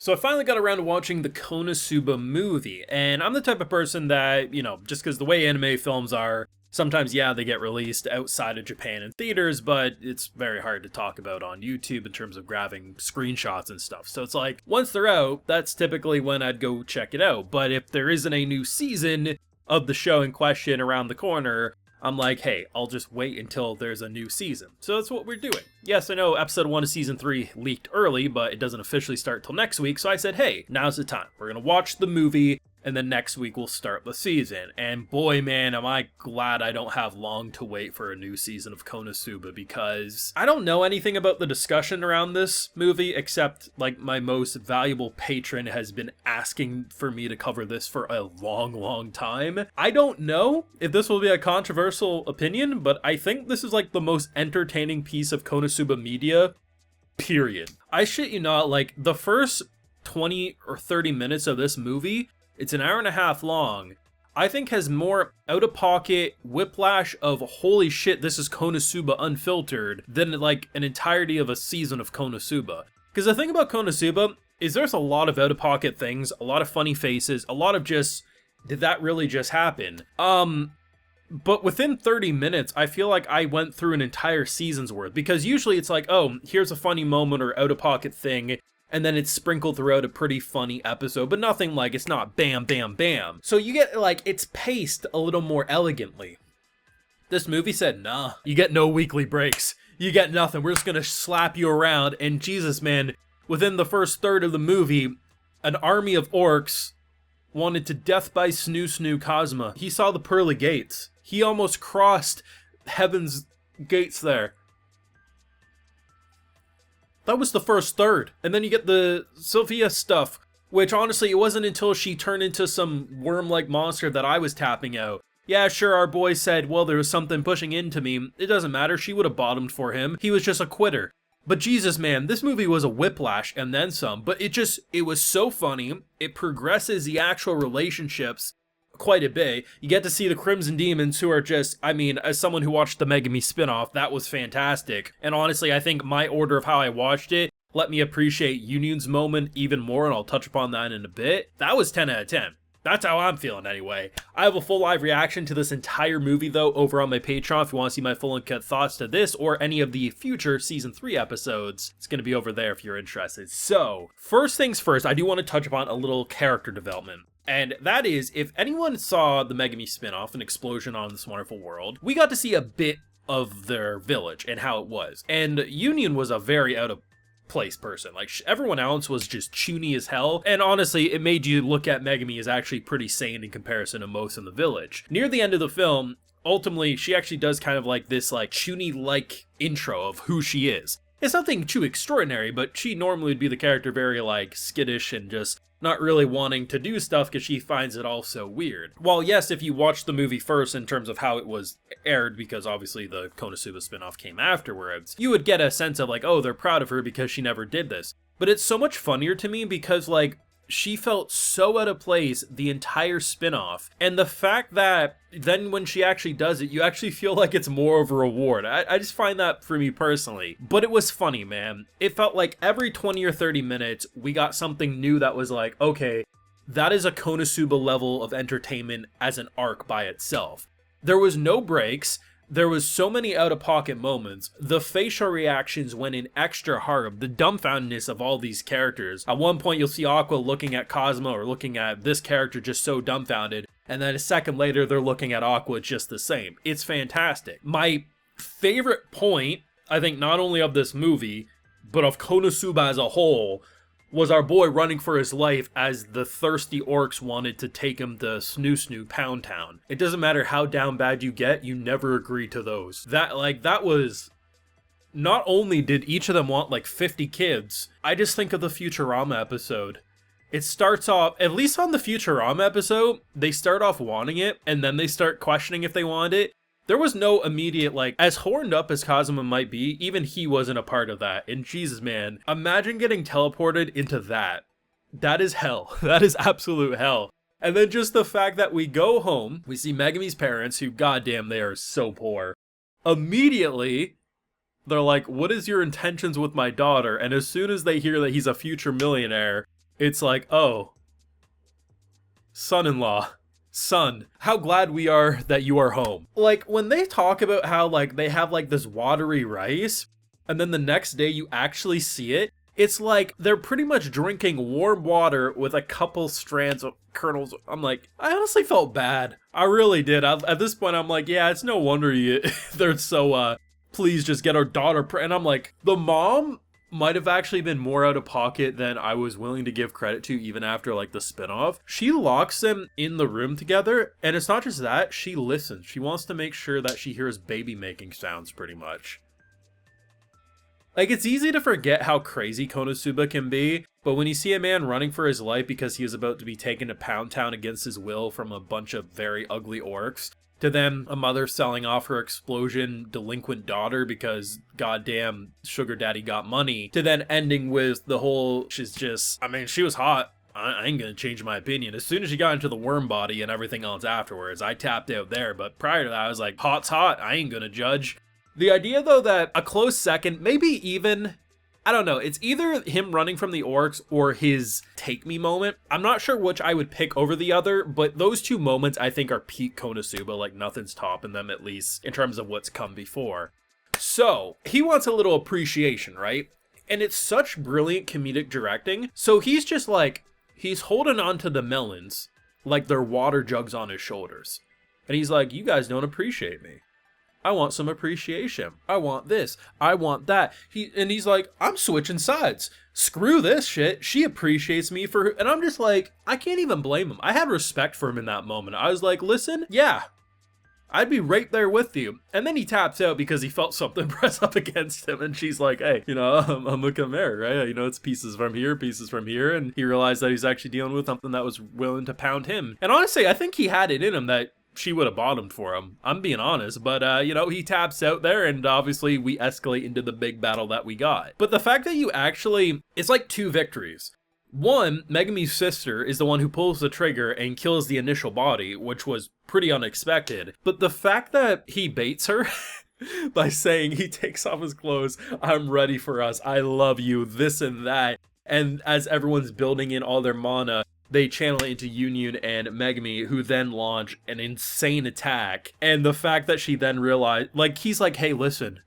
So I finally got around to watching the KonoSuba movie, and I'm the type of person that, just because the way anime films are, sometimes, yeah, they get released outside of Japan in theaters, but it's very hard to talk about on YouTube in terms of grabbing screenshots and stuff. So it's like, once they're out, that's typically when I'd go check it out. But if there isn't a new season of the show in question around the corner, I'm like, hey, I'll just wait until there's a new season. So that's what we're doing. Yes, I know episode 1 of season 3 leaked early, but it doesn't officially start till next week, so I said, hey, now's the time. We're gonna watch the movie, and then next week we'll start the season. And boy, man, am I glad I don't have long to wait for a new season of KonoSuba, because I don't know anything about the discussion around this movie, except, like, my most valuable patron has been asking for me to cover this for a long time. I don't know if this will be a controversial opinion, but I think this is, like, the most entertaining piece of KonoSuba media, period. I shit you not, like, the first 20 or 30 minutes of this movie, it's an hour and a half long, I think has more out-of-pocket whiplash of holy shit, this is KonoSuba unfiltered than like an entirety of a season of KonoSuba. Because the thing about KonoSuba is there's a lot of out-of-pocket things, a lot of funny faces, a lot of just, did that really just happen? But within 30 minutes, I feel like I went through an entire season's worth. Because usually it's like, oh, here's a funny moment or out-of-pocket thing, and then it's sprinkled throughout a pretty funny episode, but nothing like, it's not bam, bam, bam. So you get, like, it's paced a little more elegantly. This movie said, nah, you get no weekly breaks. You get nothing. We're just gonna slap you around, and Jesus, man, within the first third of the movie, an army of orcs wanted to death by Snoo Snoo Cosma. He saw the pearly gates. He almost crossed heaven's gates there. That was the first third. And then you get the Sophia stuff, which honestly, it wasn't until she turned into some worm-like monster that I was tapping out. Yeah, sure, our boy said, well, there was something pushing into me. It doesn't matter, she would have bottomed for him. He was just a quitter. But Jesus, man, this movie was a whiplash and then some, but it was so funny. It progresses the actual relationships quite a bit. You get to see the Crimson Demons, who are just, I mean, as someone who watched the Megami spinoff, that was fantastic. And honestly, I think my order of how I watched it let me appreciate Union's moment even more, and I'll touch upon that in a bit. That was 10 out of 10. That's how I'm feeling anyway. I have a full live reaction to this entire movie though over on my Patreon if you want to see my full uncut thoughts to this or any of the future season 3 episodes. It's going to be over there if you're interested. So, first things first, I do want to touch upon a little character development. And that is, if anyone saw the Megami spinoff, An Explosion on This Wonderful World, we got to see a bit of their village and how it was. And Union was a very out of place person. Like, everyone else was just chuny as hell, and honestly, it made you look at Megami as actually pretty sane in comparison to most in the village. Near the end of the film, ultimately, she actually does kind of like this, like, chuny-like intro of who she is. It's nothing too extraordinary, but she normally would be the character very, like, skittish and just not really wanting to do stuff because she finds it all so weird. While yes, if you watch the movie first in terms of how it was aired, because obviously the KonoSuba spinoff came afterwards, you would get a sense of like, oh, they're proud of her because she never did this. But it's so much funnier to me because like, she felt so out of place the entire spinoff, and the fact that then when she actually does it, you actually feel like it's more of a reward. I just find that for me personally. But it was funny, man. It felt like every 20 or 30 minutes, we got something new that was like, okay, that is a KonoSuba level of entertainment as an arc by itself. There was no breaks. There was so many out-of-pocket moments. The facial reactions went in extra hard. The dumbfoundedness of all these characters. At one point, you'll see Aqua looking at Cosmo or looking at this character just so dumbfounded. And then a second later, they're looking at Aqua just the same. It's fantastic. My favorite point, I think, not only of this movie, but of KonoSuba as a whole, was our boy running for his life as the thirsty orcs wanted to take him to Snoo Snoo Pound Town. It doesn't matter how down bad you get, you never agree to those. That was... Not only did each of them want like 50 kids, I just think of the Futurama episode. It starts off, at least on the Futurama episode, they start off wanting it, and then they start questioning if they want it. There was no immediate, like, as horned up as Kazuma might be, even he wasn't a part of that. And Jesus, man, imagine getting teleported into that. That is hell. That is absolute hell. And then just the fact that we go home, we see Megami's parents, who, goddamn, they are so poor. Immediately, they're like, what is your intentions with my daughter? And as soon as they hear that he's a future millionaire, It's like, oh, son-in-law, son, how glad we are that you are home. Like, when they talk about how, like, they have, like, this watery rice, and then the next day you actually see it, it's like they're pretty much drinking warm water with a couple strands of kernels. I'm like, I honestly felt bad. I really did. At this point, I'm like, yeah, it's no wonder they're so, please just get our daughter and I'm like, the mom might have actually been more out of pocket than I was willing to give credit to, even after, like, the spinoff. She locks them in the room together, and it's not just that, she listens. She wants to make sure that she hears baby making sounds, pretty much. Like, it's easy to forget how crazy KonoSuba can be, but when you see a man running for his life because he is about to be taken to Pound Town against his will from a bunch of very ugly orcs, to then a mother selling off her explosion delinquent daughter because goddamn sugar daddy got money, to then ending with the whole, she's just, I mean, she was hot. I ain't gonna change my opinion. As soon as she got into the worm body and everything else afterwards, I tapped out there, but prior to that, I was like, hot's hot, I ain't gonna judge. The idea, though, that a close second, maybe even, I don't know, it's either him running from the orcs or his take me moment. I'm not sure which I would pick over the other, but those two moments I think are peak KonoSuba, like nothing's topping them, at least in terms of what's come before. So, he wants a little appreciation, right? And it's such brilliant comedic directing, so he's just like, he's holding on to the melons like they're water jugs on his shoulders. And he's like, you guys don't appreciate me. I want some appreciation. I want this. I want that. He's like, I'm switching sides. Screw this shit. She appreciates me for, and I'm just like, I can't even blame him. I had respect for him in that moment. I was like, listen, yeah, I'd be right there with you. And then he taps out because he felt something press up against him. And she's like, hey, you know, I'm a chimera, right? You know, it's pieces from here, pieces from here. And he realized that he's actually dealing with something that was willing to pound him. And honestly, I think he had it in him that she would have bottomed for him. I'm being honest, but you know, he taps out there and obviously we escalate into the big battle that we got. But the fact that you actually, it's like two victories. One, Megumi's sister is the one who pulls the trigger and kills the initial body, which was pretty unexpected. But the fact that he baits her by saying he takes off his clothes, I'm ready for us, I love you, this and that. And as everyone's building in all their mana, they channel it into Union and Megumi, who then launch an insane attack. And the fact that she then realized, like, he's like, hey, listen,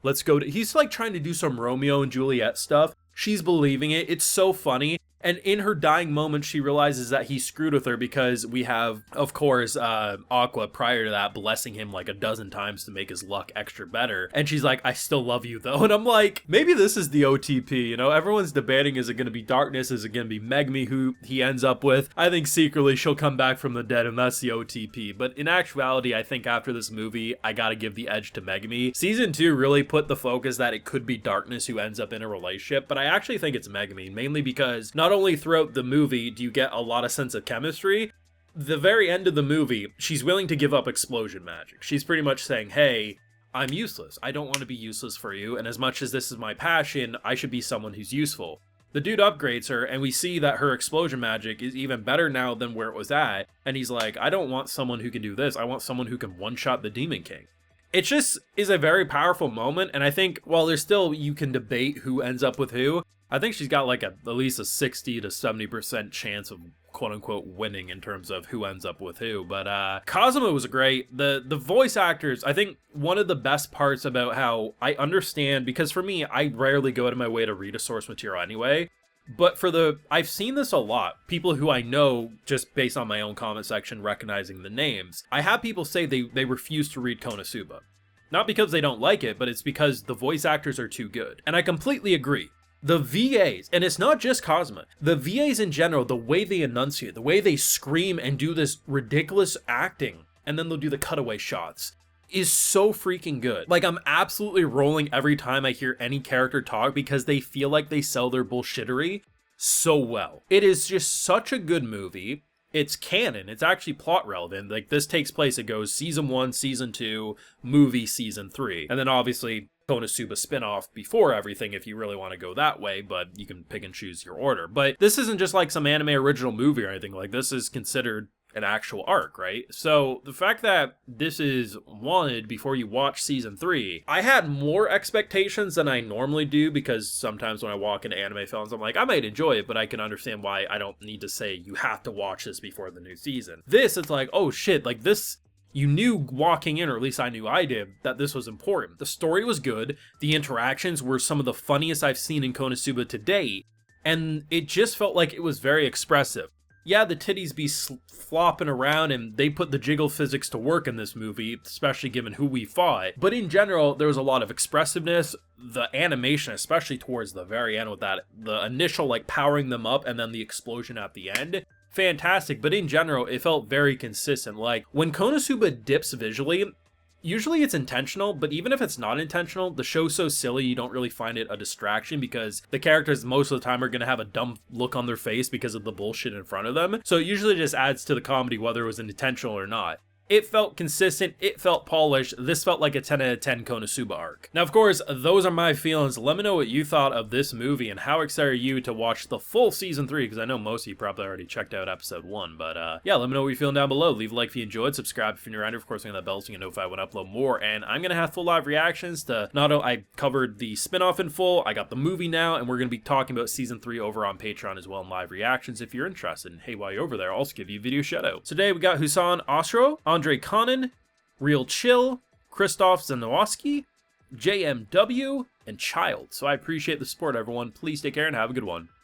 let's go to, he's like trying to do some Romeo and Juliet stuff. She's believing it. It's so funny. And in her dying moment, she realizes that he screwed with her because we have, of course, Aqua prior to that blessing him like a dozen times to make his luck extra better. And she's like, I still love you though. And I'm like, maybe this is the OTP, you know? Everyone's debating, is it going to be Darkness? Is it going to be Megumi who he ends up with? I think secretly she'll come back from the dead and that's the OTP. But in actuality, I think after this movie, I gotta give the edge to Megumi. Season 2 really put the focus that it could be Darkness who ends up in a relationship, but I actually think it's Megumi, mainly because not only throughout the movie do you get a lot of sense of chemistry, the very end of the movie, she's willing to give up explosion magic. She's pretty much saying, hey, I'm useless. I don't want to be useless for you, and as much as this is my passion, I should be someone who's useful. The dude upgrades her, and we see that her explosion magic is even better now than where it was at, and he's like, I don't want someone who can do this. I want someone who can one-shot the Demon King. It just is a very powerful moment, and I think while there's still, you can debate who ends up with who, I think she's got like at least a 60 to 70% chance of quote-unquote winning in terms of who ends up with who. But Kazuma was great. The voice actors, I think one of the best parts about how I understand, because for me, I rarely go out of my way to read a source material anyway, but I've seen this a lot. People who I know, just based on my own comment section, recognizing the names. I have people say they refuse to read KonoSuba. Not because they don't like it, but it's because the voice actors are too good. And I completely agree. The VAs, and it's not just Kazuma, the VAs in general, the way they enunciate, the way they scream and do this ridiculous acting, and then they'll do the cutaway shots, is so freaking good. Like, I'm absolutely rolling every time I hear any character talk because they feel like they sell their bullshittery so well. It is just such a good movie. It's canon. It's actually plot relevant. Like, this takes place, it goes season 1, season 2, movie season 3. And then obviously KonoSuba spinoff before everything if you really want to go that way, but you can pick and choose your order. But this isn't just like some anime original movie or anything. Like, this is considered an actual arc, right? So the fact that this is wanted before you watch season 3, I had more expectations than I normally do, because sometimes when I walk into anime films, I'm like, I might enjoy it, but I can understand why I don't need to say you have to watch this before the new season. This, it's like, oh shit, like this, you knew walking in, or at least I knew I did, that this was important. The story was good, the interactions were some of the funniest I've seen in KonoSuba to date, and it just felt like it was very expressive. Yeah, the titties be flopping around, and they put the jiggle physics to work in this movie, especially given who we fought. But in general, there was a lot of expressiveness. The animation, especially towards the very end with that, the initial like powering them up and then the explosion at the end, fantastic. But in general, it felt very consistent. Like when KonoSuba dips visually, usually it's intentional, but even if it's not intentional, the show's so silly you don't really find it a distraction, because the characters most of the time are going to have a dumb look on their face because of the bullshit in front of them. So it usually just adds to the comedy whether it was intentional or not. It felt consistent, it felt polished, this felt like a 10 out of 10 KonoSuba arc. Now, of course, those are my feelings. Let me know what you thought of this movie, and how excited are you to watch the full season 3, because I know most of you probably already checked out episode 1, but yeah, let me know what you're feeling down below. Leave a like if you enjoyed, subscribe if you're new around here, of course, ring that bell so you can notify when I upload more, and I'm gonna have full live reactions to, not only I covered the spin-off in full, I got the movie now, and we're gonna be talking about season 3 over on Patreon as well in live reactions if you're interested. And hey, while you're over there, I'll also give you a video shout-out. Today we got Husan Ostro, Andre Conan, Real Chill, Christoph Zanowski, JMW, and Child. So I appreciate the support, everyone. Please take care and have a good one.